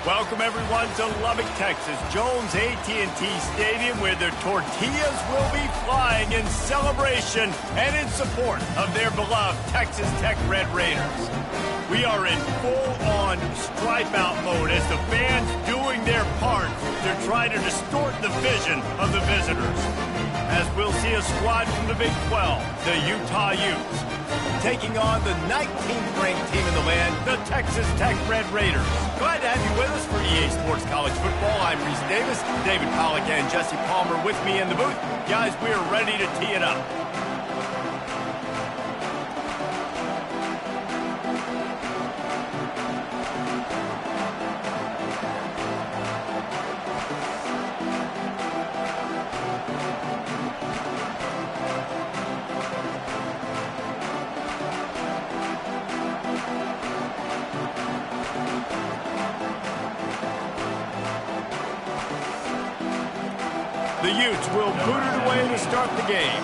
Welcome everyone to Lubbock, Texas, Jones AT&T Stadium, where the tortillas will be flying in celebration and in support of their beloved Texas Tech Red Raiders. We are in full-on stripe-out mode as the fans doing their part to try to distort the vision of the visitors. As we'll see a squad from the Big 12, the Utah Utes, taking on the 19th ranked team in the land, the Texas Tech Red Raiders. Glad to have you with us for EA Sports College Football. I'm Reese Davis, David Pollack and Jesse Palmer with me in the booth. Guys, we are ready to tee it up. The Utes will boot it away to start the game.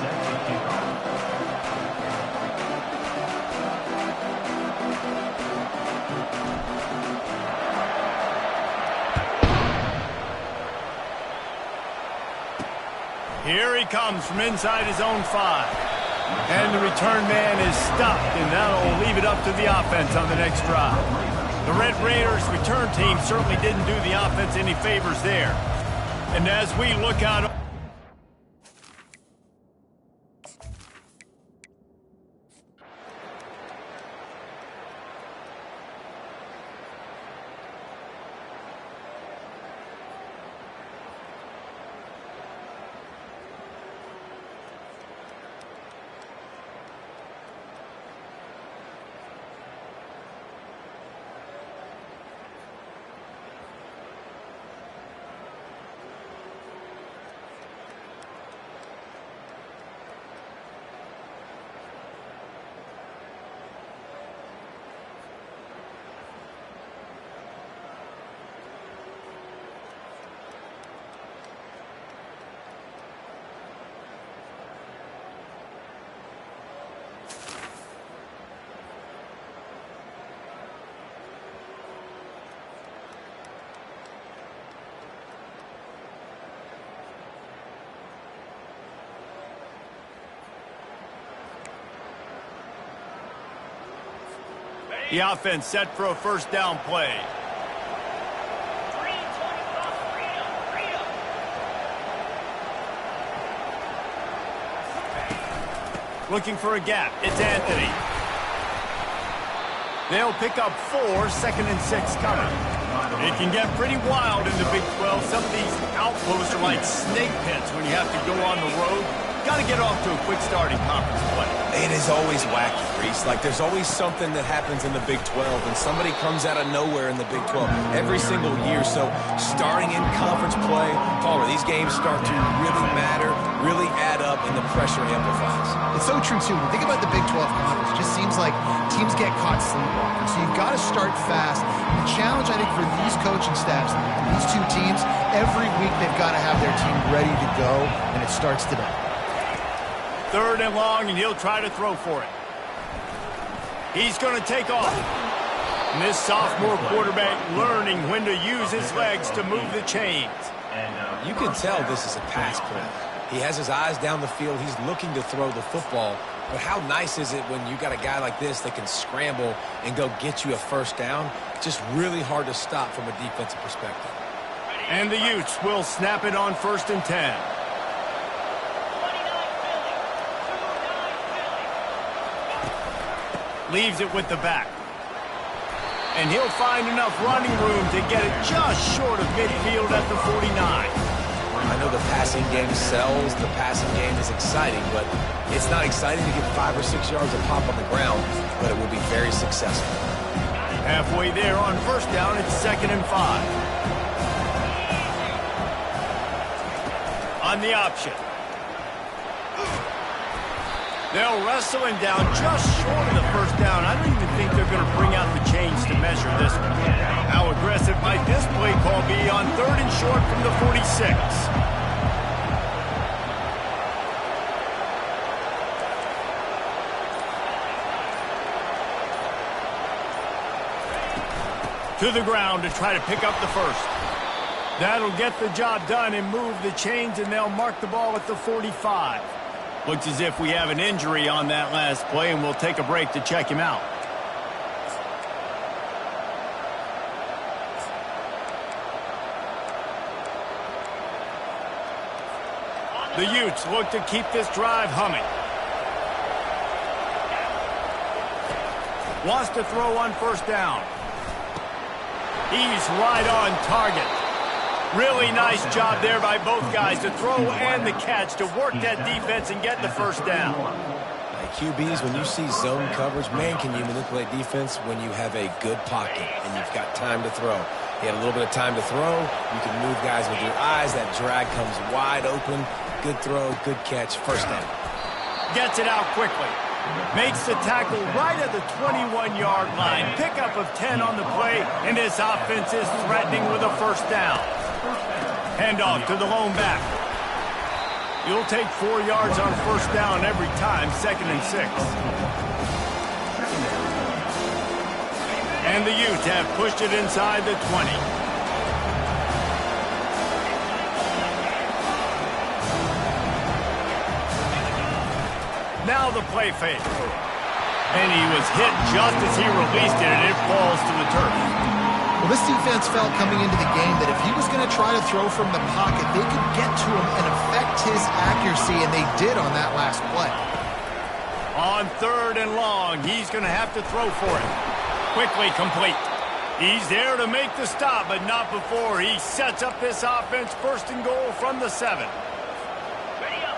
Here he comes from inside his own 5. And the return man is stopped, and that'll leave it up to the offense on the next drive. The Red Raiders return team certainly didn't do the offense any favors there. And as we look out... The offense set for a first down play. Looking for a gap. It's Anthony. They'll pick up 4, 2nd and 6 coming. It can get pretty wild in the Big 12. Some of these outposts are like snake pits when you have to go on the road. Got to get off to a quick start in conference play. It is always wacky, Reese. Like, there's always something that happens in the Big 12, and somebody comes out of nowhere in the Big 12 every single year. So, starting in conference play, Palmer, these games start to really matter, really add up, and the pressure amplifies. It's so true, too. When you think about the Big 12 conference, it just seems like teams get caught sleepwalking. So, you've got to start fast. The challenge, I think, for these coaching staffs and these two teams, every week they've got to have their team ready to go, and it starts today. 3rd and long, and he'll try to throw for it. He's going to take off. And this sophomore quarterback learning when to use his legs to move the chains. You can tell this is a pass play. He has his eyes down the field. He's looking to throw the football. But how nice is it when you got a guy like this that can scramble and go get you a first down? Just really hard to stop from a defensive perspective. And the Utes will snap it on 1st and 10. Leaves it with the back. And he'll find enough running room to get it just short of midfield at the 49. I know the passing game sells, the passing game is exciting, but it's not exciting to get 5 or 6 yards of pop on the ground, but it will be very successful. Halfway there on 1st down, it's 2nd and 5. On the option. They'll wrestle him down just short of the 1st down. I don't even think they're going to bring out the chains to measure this one. How aggressive might this play call be on 3rd and short from the 46? to the ground to try to pick up the first. That'll get the job done and move the chains, and they'll mark the ball at the 45. Looks as if we have an injury on that last play, and we'll take a break to check him out. The Utes look to keep this drive humming. Wants to throw on first down. He's right on target. Really nice job there by both guys to throw and the catch to work that defense and get the first down. QBs, when you see zone coverage, man, can you manipulate defense when you have a good pocket and you've got time to throw. He had a little bit of time to throw. You can move guys with your eyes. That drag comes wide open. Good throw, good catch, first down. Gets it out quickly. Makes the tackle right at the 21-yard line. Pickup of 10 on the play, and this offense is threatening with a first down. Handoff to the lone back. You'll take 4 yards on first down every time, 2nd and 6. And the Utes have pushed it inside the 20. Now the play fake. And he was hit just as he released it, and it falls to the turf. Well, this defense felt coming into the game that if he was going to try to throw from the pocket, they could get to him and affect his accuracy, and they did on that last play. On 3rd and long, he's going to have to throw for it. Quickly complete. He's there to make the stop, but not before he sets up this offense 1st and goal from the 7.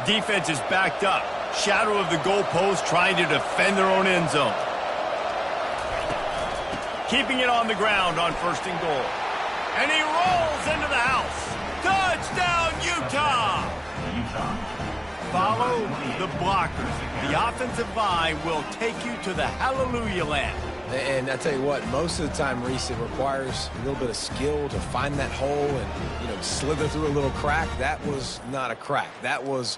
Defense is backed up. Shadow of the goalpost trying to defend their own end zone. Keeping it on the ground on 1st and goal. And he rolls into the house. Touchdown, Utah! Follow the blockers. The offensive line will take you to the hallelujah land. And I tell you what, most of the time, Reese, it requires a little bit of skill to find that hole and, slither through a little crack. That was not a crack. That was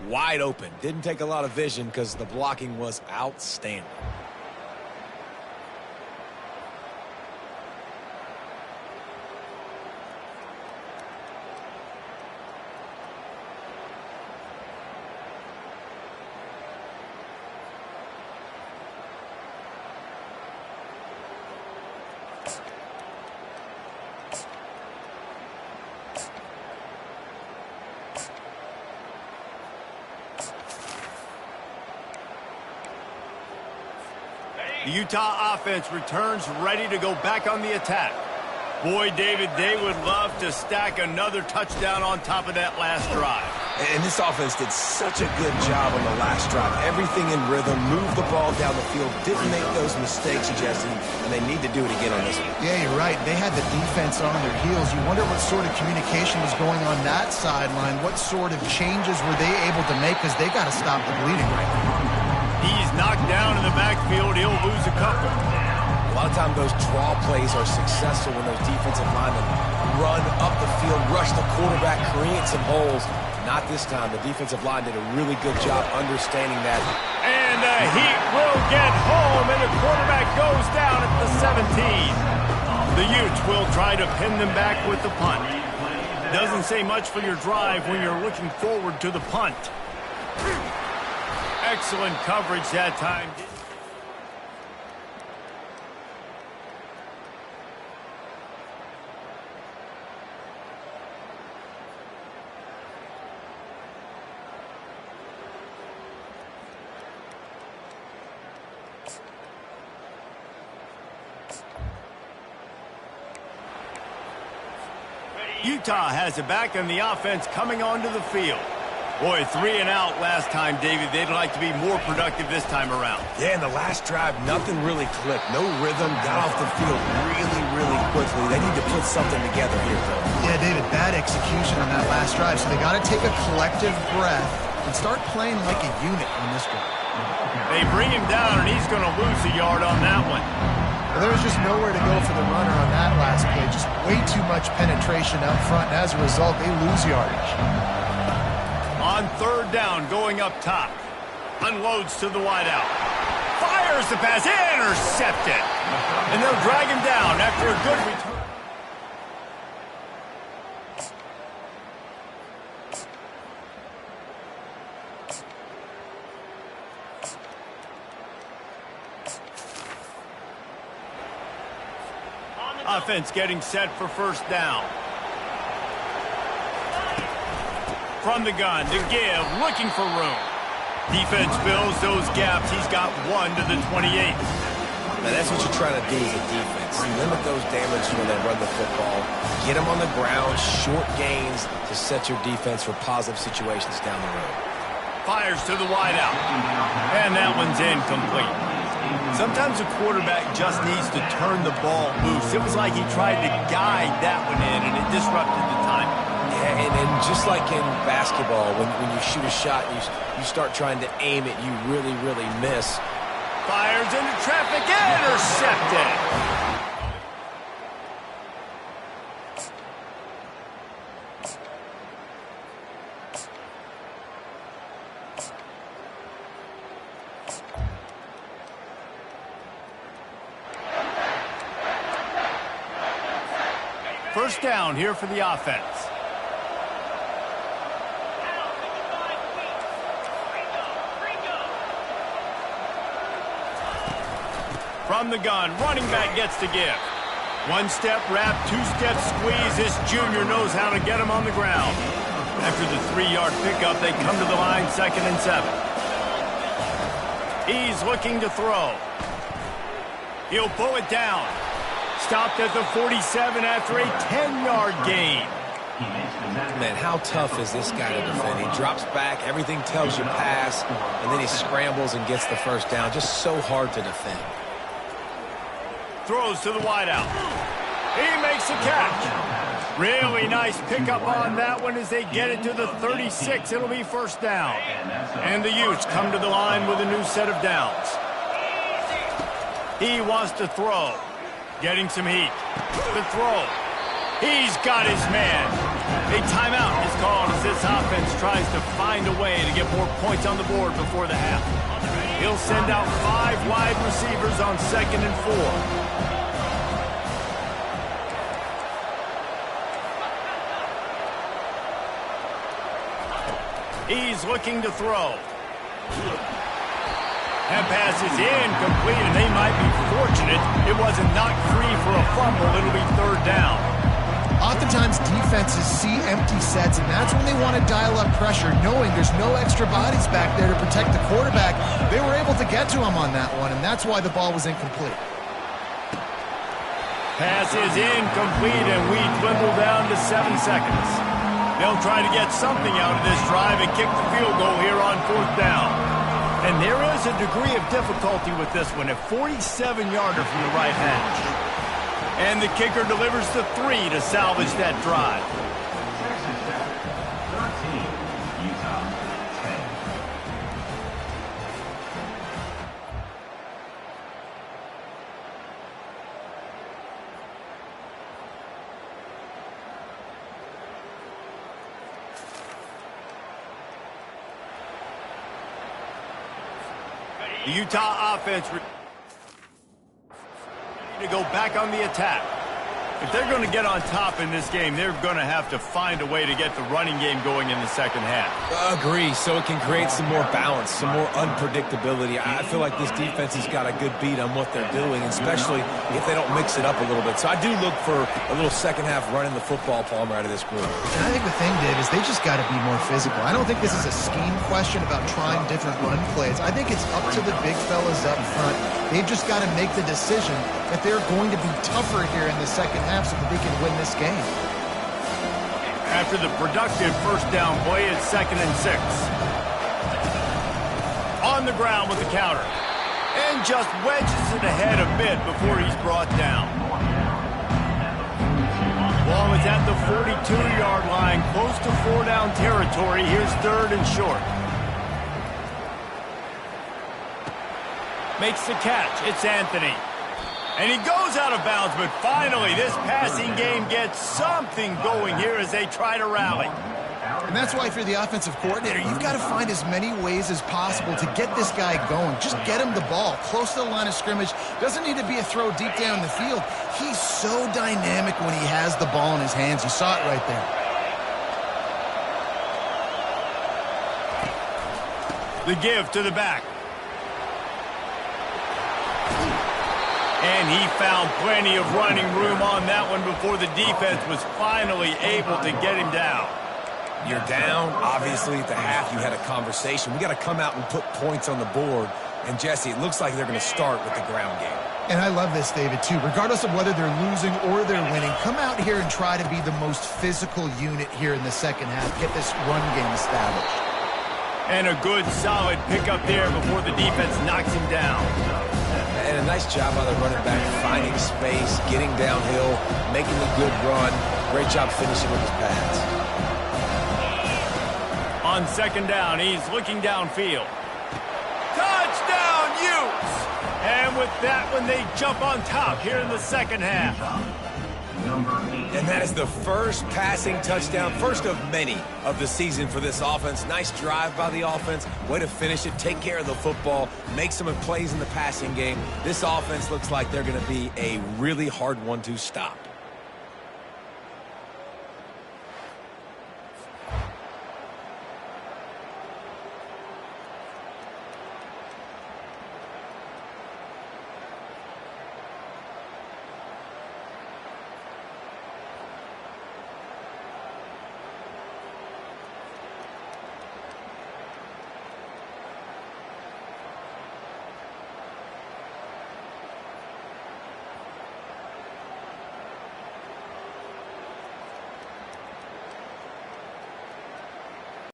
wide open. Didn't take a lot of vision because the blocking was outstanding. The Utah offense returns ready to go back on the attack. Boy, David, they would love to stack another touchdown on top of that last drive. And this offense did such a good job on the last drive. Everything in rhythm, moved the ball down the field, didn't make those mistakes, Jesse, and they need to do it again on this one. Yeah, you're right. They had the defense on their heels. You wonder what sort of communication was going on that sideline. What sort of changes were they able to make, because they got to stop the bleeding right now. He's knocked down in the backfield. He'll lose a couple. A lot of times those draw plays are successful when those defensive linemen run up the field, rush the quarterback, create some holes. Not this time. The defensive line did a really good job understanding that. And the Heat will get home, and the quarterback goes down at the 17. The Utes will try to pin them back with the punt. Doesn't say much for your drive when you're looking forward to the punt. Excellent coverage that time. Utah has it back on the offense coming onto the field. Boy, 3 and out last time, David. They'd like to be more productive this time around. Yeah, in the last drive, nothing really clicked. No rhythm, got off the field really quickly. They need to put something together here, though. Yeah, David, bad execution on that last drive, so they got to take a collective breath and start playing like a unit on this one. They bring him down, and he's going to lose a yard on that one. Well, there was just nowhere to go for the runner on that last play. Just way too much penetration up front, and as a result, they lose yardage. On 3rd down, going up top. Unloads to the wideout. Fires the pass, intercepted. And they'll drag him down after a good return. Offense getting set for first down. From the gun to give, looking for room. Defense fills those gaps. He's got one to the 28. Now, that's what you're trying to do as a defense. You limit those damage when they run the football. Get them on the ground, short gains to set your defense for positive situations down the road. Fires to the wideout. And that one's incomplete. Sometimes a quarterback just needs to turn the ball loose. It was like he tried to guide that one in, and it disrupted the timing. Yeah, and just like in basketball, when you shoot a shot and you start trying to aim it, you really, really miss. Fires into traffic, intercepted. First down here for the offense. From the gun, running back gets to give. One step wrap, two-step squeeze. This junior knows how to get him on the ground. After the 3-yard pickup, they come to the line, 2nd and 7. He's looking to throw. He'll pull it down. Stopped at the 47 after a 10-yard gain. Man, how tough is this guy to defend? He drops back, everything tells you pass, and then he scrambles and gets the first down. Just so hard to defend. Throws to the wideout. He makes a catch. Really nice pickup on that one as they get it to the 36. It'll be first down. And the Utes come to the line with a new set of downs. He wants to throw. Getting some heat. The throw. He's got his man. A timeout is called as this offense tries to find a way to get more points on the board before the half. He'll send out 5 wide receivers on 2nd and 4. He's looking to throw. That pass is incomplete, and they might be fortunate it wasn't knocked free for a fumble. It'll be 3rd down. Oftentimes, defenses see empty sets, and that's when they want to dial up pressure, knowing there's no extra bodies back there to protect the quarterback. They were able to get to him on that one, and that's why the ball was incomplete. Pass is incomplete, and we dwindle down to 7 seconds. They'll try to get something out of this drive and kick the field goal here on 4th down. And there is a degree of difficulty with this one, a 47-yarder from the right hash. And the kicker delivers the 3 to salvage that drive. The Utah offense to go back on the attack. If they're going to get on top in this game, they're going to have to find a way to get the running game going in the second half. Agree, so it can create some more balance, some more unpredictability. I feel like this defense has got a good beat on what they're doing, especially if they don't mix it up a little bit. So I do look for a little second half running the football, Palmer, out of this group. And I think the thing, Dave, is they just got to be more physical. I don't think this is a scheme question about trying different run plays. I think it's up to the big fellas up front. They've just got to make the decision that they're going to be tougher here in the second half so that they can win this game. After the productive first down play, it's 2nd and 6. On the ground with the counter. And just wedges it ahead a bit before he's brought down. Ball is at the 42-yard line, close to 4-down territory. Here's 3rd and short. Makes the catch. It's Anthony. And he goes out of bounds, but finally this passing game gets something going here as they try to rally. And that's why if you're the offensive coordinator, you've got to find as many ways as possible to get this guy going. Just get him the ball close to the line of scrimmage. Doesn't need to be a throw deep down the field. He's so dynamic when he has the ball in his hands. You saw it right there. The give to the back. And he found plenty of running room on that one before the defense was finally able to get him down. You're down. Obviously, at the half, you had a conversation. We got to come out and put points on the board. And, Jesse, it looks like they're going to start with the ground game. And I love this, David, too. Regardless of whether they're losing or they're winning, come out here and try to be the most physical unit here in the second half. Get this run game established. And a good, solid pickup there before the defense knocks him down. And a nice job by the running back, finding space, getting downhill, making a good run. Great job finishing with his pads. On second down, he's looking downfield. Touchdown, Utes! And with that one, they jump on top here in the second half. And that is the first passing touchdown, first of many of the season for this offense. Nice drive by the offense. Way to finish it, take care of the football, make some plays in the passing game. This offense looks like they're going to be a really hard one to stop.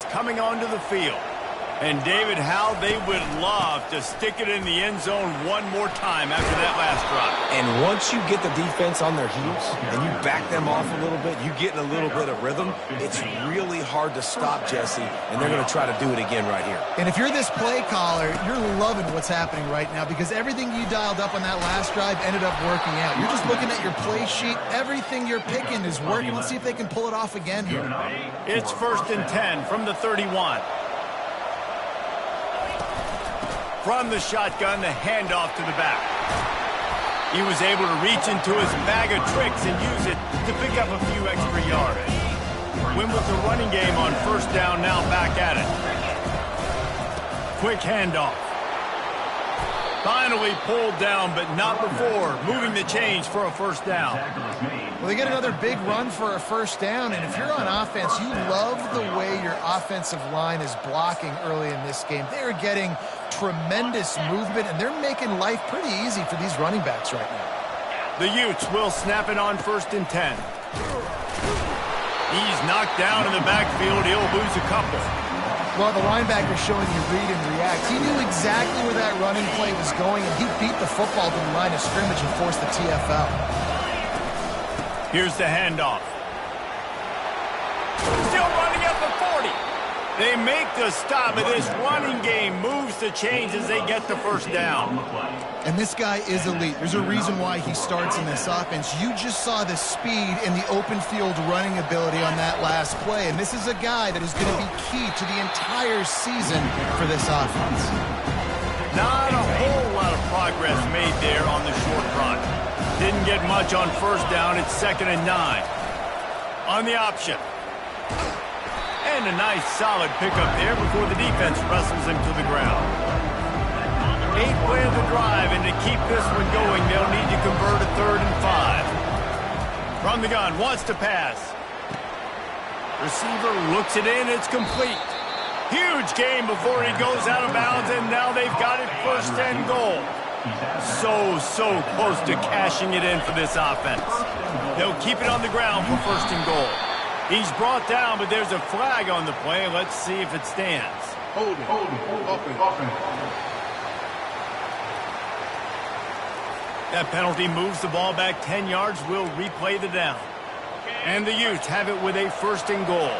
Coming onto the field. And David, how they would love to stick it in the end zone one more time after that last drive. And once you get the defense on their heels and you back them off a little bit, you get in a little bit of rhythm, it's really hard to stop, Jesse, and they're going to try to do it again right here. And if you're this play caller, you're loving what's happening right now because everything you dialed up on that last drive ended up working out. You're just looking at your play sheet. Everything you're picking is working. Let's see if they can pull it off again here. It's 1st and 10 from the 31. From the shotgun, the handoff to the back. He was able to reach into his bag of tricks and use it to pick up a few extra yards. Win with the running game on 1st down, now back at it. Quick handoff. Finally pulled down, but not before moving the chains for a 1st down. Well, they get another big run for a 1st down, and if you're on offense, you love the way your offensive line is blocking early in this game. They're getting tremendous movement, and they're making life pretty easy for these running backs right now. The Utes will snap it on 1st and 10. He's knocked down in the backfield. He'll lose a couple. Well, the linebacker showing you read and react. He knew exactly where that running play was going, and he beat the football to the line of scrimmage and forced the TFL. Here's the handoff. Still running at the 40. They make the stop, but this running game moves the chains as they get the 1st down. And this guy is elite. There's a reason why he starts in this offense. You just saw the speed and the open field running ability on that last play. And this is a guy that is going to be key to the entire season for this offense. Not a whole lot of progress made there on the short run. Didn't get much on 1st down. It's 2nd and 9. On the option. And a nice solid pickup there before the defense wrestles him to the ground. 8 play of the drive, and to keep this one going, they'll need to convert a 3rd and 5. From the gun, wants to pass. Receiver looks it in, it's complete. Huge gain before he goes out of bounds, and now they've got it 1st and goal. So close to cashing it in for this offense. They'll keep it on the ground for 1st and goal. He's brought down, but there's a flag on the play. Let's see if it stands. Hold it, open. That penalty moves the ball back 10 yards. We'll replay the down. And the Utes have it with a 1st and goal.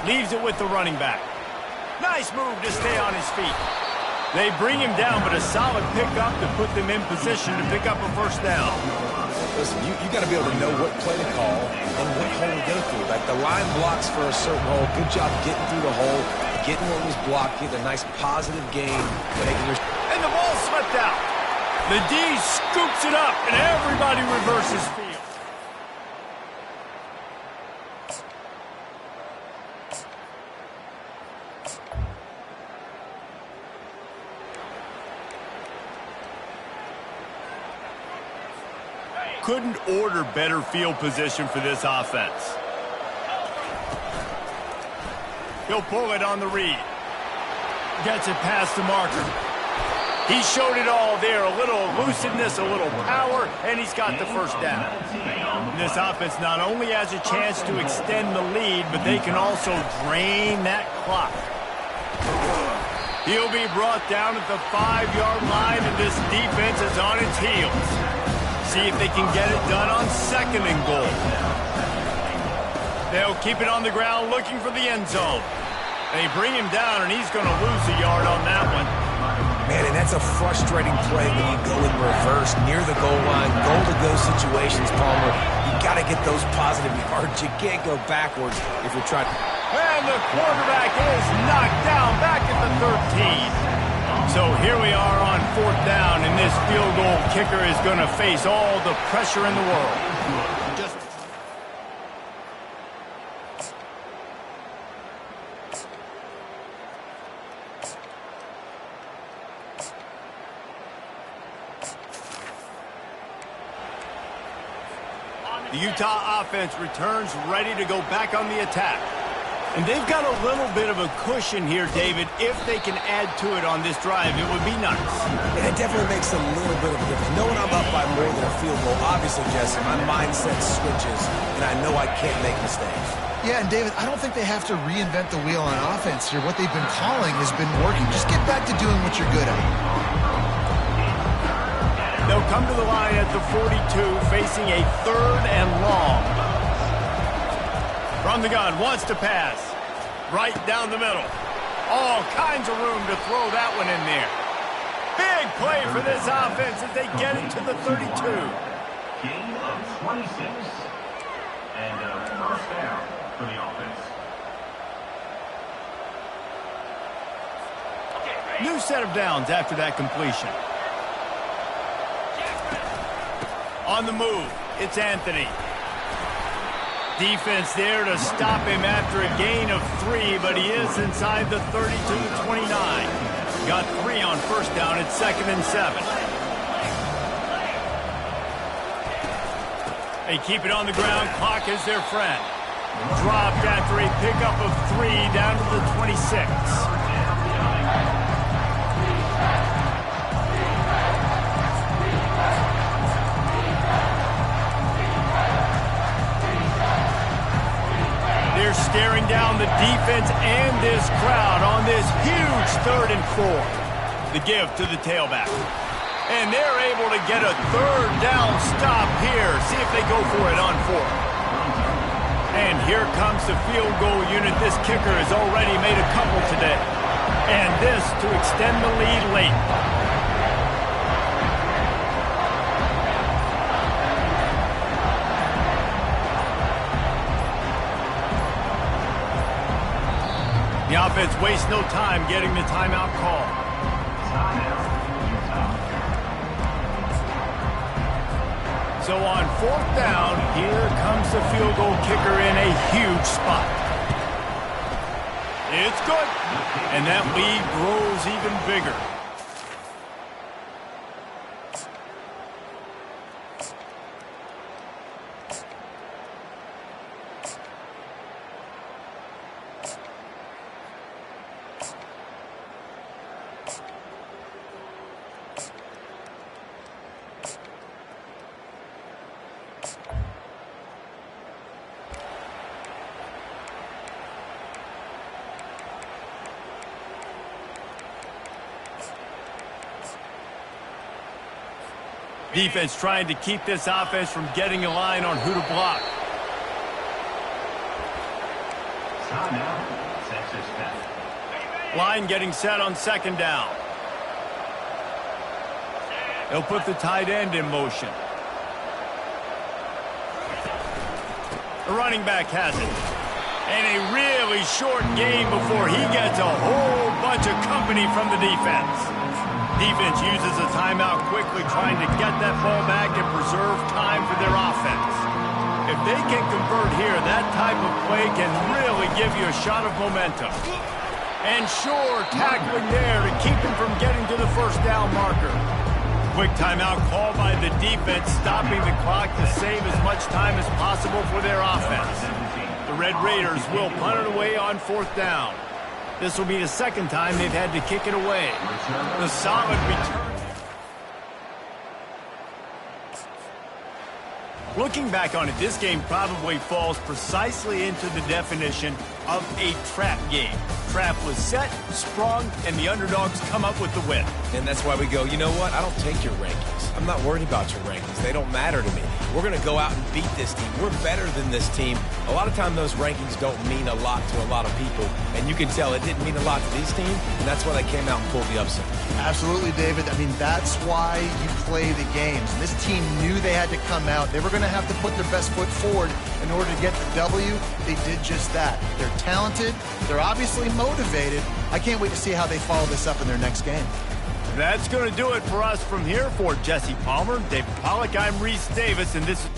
Leaves it with the running back. Nice move to stay on his feet. They bring him down, but a solid pickup to put them in position to pick up a 1st down. Listen, you got to be able to know what play to call and what hole to go through. Like the line blocks for a certain hole. Good job getting through the hole, getting what was blocked, getting a nice positive gain. And the ball slipped out. The D scoops it up, and everybody reverses field. Couldn't order better field position for this offense. He'll pull it on the read. Gets it past the marker. He showed it all there. A little elusiveness, a little power, and he's got the first down. This offense not only has a chance to extend the lead, but they can also drain that clock. He'll be brought down at the 5-yard line, and this defense is on its heels. See if they can get it done on 2nd and goal. They'll keep it on the ground looking for the end zone. They bring him down, and he's going to lose a yard on that one. Man, and that's a frustrating play when you go in reverse near the goal line, goal-to-go situations, Palmer. You got to get those positive yards. You can't go backwards if you're trying. And the quarterback is knocked down back at the 13. So here we are on 4th down, and this field goal kicker is going to face all the pressure in the world. The Utah offense returns ready to go back on the attack. And they've got a little bit of a cushion here, David. If they can add to it on this drive, it would be nice. And it definitely makes a little bit of a difference. Knowing I'm up by more than a field goal, obviously, Jesse, my mindset switches, and I know I can't make mistakes. Yeah, and David, I don't think they have to reinvent the wheel on offense here. What they've been calling has been working. Just get back to doing what you're good at. They'll come to the line at the 42, facing a 3rd and long. From the gun, wants to pass. Right down the middle. All kinds of room to throw that one in there. Big play for this offense as they get it to the 32. Gain of 26. And a first down for the offense. New set of downs after that completion. On the move, it's Anthony. Defense there to stop him after a gain of 3, but he is inside the 32-29. Got 3 on first down at 2nd and 7. They keep it on the ground. Clock is their friend. Dropped after a pickup of 3 down to the 26. Staring down the defense and this crowd on this huge 3rd and 4. The give to the tailback. And they're able to get a 3rd down stop here. See if they go for it on 4th. And here comes the field goal unit. This kicker has already made a couple today. And this to extend the lead late. The offense wastes no time getting the timeout call. So on 4th down, here comes the field goal kicker in a huge spot. It's good. And that lead grows even bigger. Defense trying to keep this offense from getting a line on who to block. Line getting set on 2nd down. They'll put the tight end in motion. The running back has it. And a really short game before he gets a whole bunch of company from the defense. Defense uses a timeout quickly, trying to get that ball back and preserve time for their offense. If they can convert here, that type of play can really give you a shot of momentum. And sure, tackling there to keep him from getting to the first down marker. Quick timeout call by the defense, stopping the clock to save as much time as possible for their offense. The Red Raiders will punt it away on 4th down. This will be the second time they've had to kick it away. The solid return. Looking back on it, this game probably falls precisely into the definition of a trap game. Trap was set, sprung, and the underdogs come up with the win. And that's why we go, you know what? I don't take your rankings. I'm not worried about your rankings. They don't matter to me. We're going to go out and beat this team. We're better than this team. A lot of time those rankings don't mean a lot to a lot of people. And you can tell it didn't mean a lot to these teams, and that's why they came out and pulled the upset. Absolutely, David. I mean, that's why you play the games. This team knew they had to come out. They were going to have to put their best foot forward in order to get the W. They did just that. They're talented. They're obviously motivated. I can't wait to see how they follow this up in their next game. That's going to do it for us from here. For Jesse Palmer, David Pollack, I'm Reese Davis, and this is